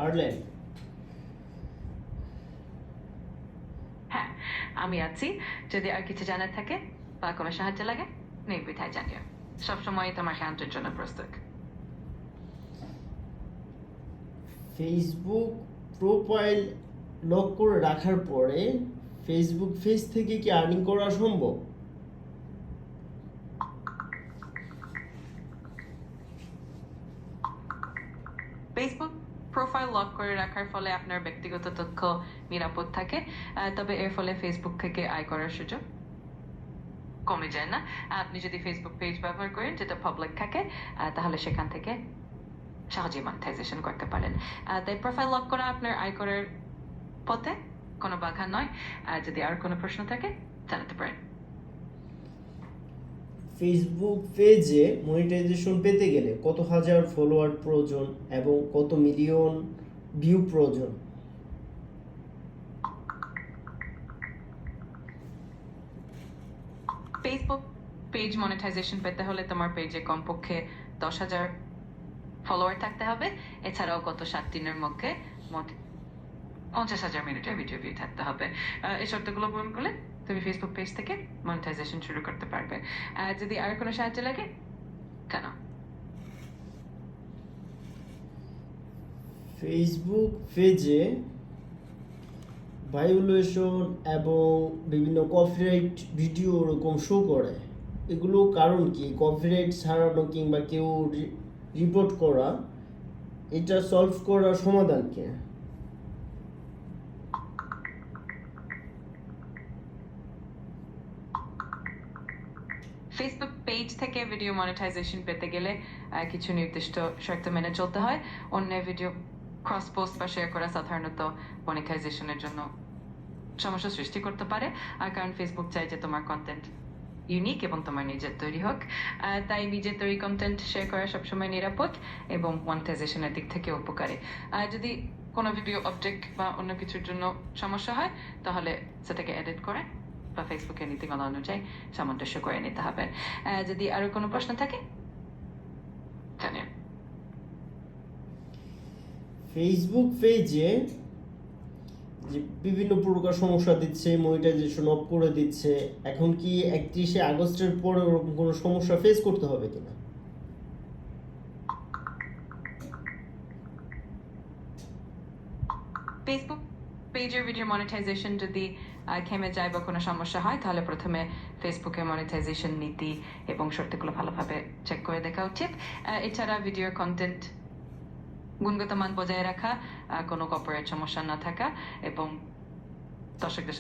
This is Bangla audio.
আর্লেন। হ্যাঁ, আমি আছি। যদি আর কিছু জানার থাকে বা কোনো সাহায্য লাগে নির্দ্বিধায় জানিও। সবসময় তোমার সাহায্যের জন্য প্রস্তুত। ফেসবুক প্রোফাইল লক করে রাখার পরে ফেসবুক পেজ থেকে কি আর্নিং করা সম্ভব? ফেসবুক প্রোফাইল লক করে রাখার ফলে আপনার ব্যক্তিগত তথ্য নিরাপদ থাকে, তবে এর ফলে ফেসবুক থেকে আয় করার সুযোগ কমে যায় না। আপনি যদি ফেসবুক পেজ ব্যবহার করেন যেটা পাবলিক থাকে, তাহলে সেখান থেকে সহজেই মনিটাইজেশন করতে পারেন। তাই প্রোফাইল লক করা আপনার আয় করার পথে কোনো বাধা নয়। যদি আর কোনো প্রশ্ন থাকে জানাতে পারেন। ফেসবুক পেজে মনিটাইজেশন পেতে গেলে কত হাজার ফলোয়ার প্রয়োজন এবং কত মিলিয়ন ভিউ প্রয়োজন? ফেসবুক পেজ মনিটাইজেশন পেতে হলে তোমার পেজে কমপক্ষে 10,000 ফলোয়ার থাকতে হবে। এছাড়াও গত 7 দিনের মধ্যে 50,000 মিনিটের ভিডিও ভিউ থাকতে হবে। এই শর্তগুলো পূরণ করলে তুমি ফেসবুক পেজ থেকে মনিটাইজেশন শুরু করতে পারবে। যদি আর কোনো সাহায্য লাগে কেন? ফেসবুক পেজে ভায়োলেশন এবং বিভিন্ন কপিরাইট ভিডিও ওরকম শো করে, এগুলো কারণ কি? কপিরাইট ছাড়ানো কিংবা কেউ রিপোর্ট করা, এটা সলভ করার সমাধান কি? ফেসবুক পেজ থেকে ভিডিও মনিটাইজেশন পেতে গেলে কিছু নির্দিষ্ট শর্ত মেনে চলতে হয়। অন্যের ভিডিও ক্রস পোস্ট বা শেয়ার করা সাধারণত মনিটাইজেশনের জন্য সমস্যা সৃষ্টি করতে পারে, কারণ ফেসবুক চায় যে তোমার কন্টেন্ট ইউনিক এবং তোমার নিজের তৈরি হোক। তাই নিজের তৈরি কন্টেন্ট শেয়ার করা সবসময় নিরাপদ এবং মনিটাইজেশনের দিক থেকে উপকারী। যদি কোনো ভিডিও অবজেক্ট বা অন্য কিছুর জন্য সমস্যা হয় তাহলে সেটাকে এডিট করে বা ফেসবুকের নীতিমালা অনুযায়ী সামঞ্জস্য করে নিতে হবে। যদি আরো কোনো প্রশ্ন থাকে জানিও। ফেসবুক পেজে যে বিভিন্ন প্রকার সমস্যা দিচ্ছে, মনিটাইজেশন অফ করে দিচ্ছে, এখন কি 31শে আগস্টের পরে ওরকম কোনো সমস্যা ফেস করতে হবে কিনা? ফেসবুক পেজের ভিডিও মনিটাইজেশন যদি থেমে যায় বা কোনো সমস্যা হয় তাহলে প্রথমে ফেসবুকের মনিটাইজেশন নীতি এবং শর্তগুলো ভালোভাবে চেক করে দেখা উচিত। এছাড়া ভিডিওর কন্টেন্ট গুণগত মান বজায় রাখা, কোনো কপিরাইট সমস্যা না থাকা এবং দর্শকদের সাথে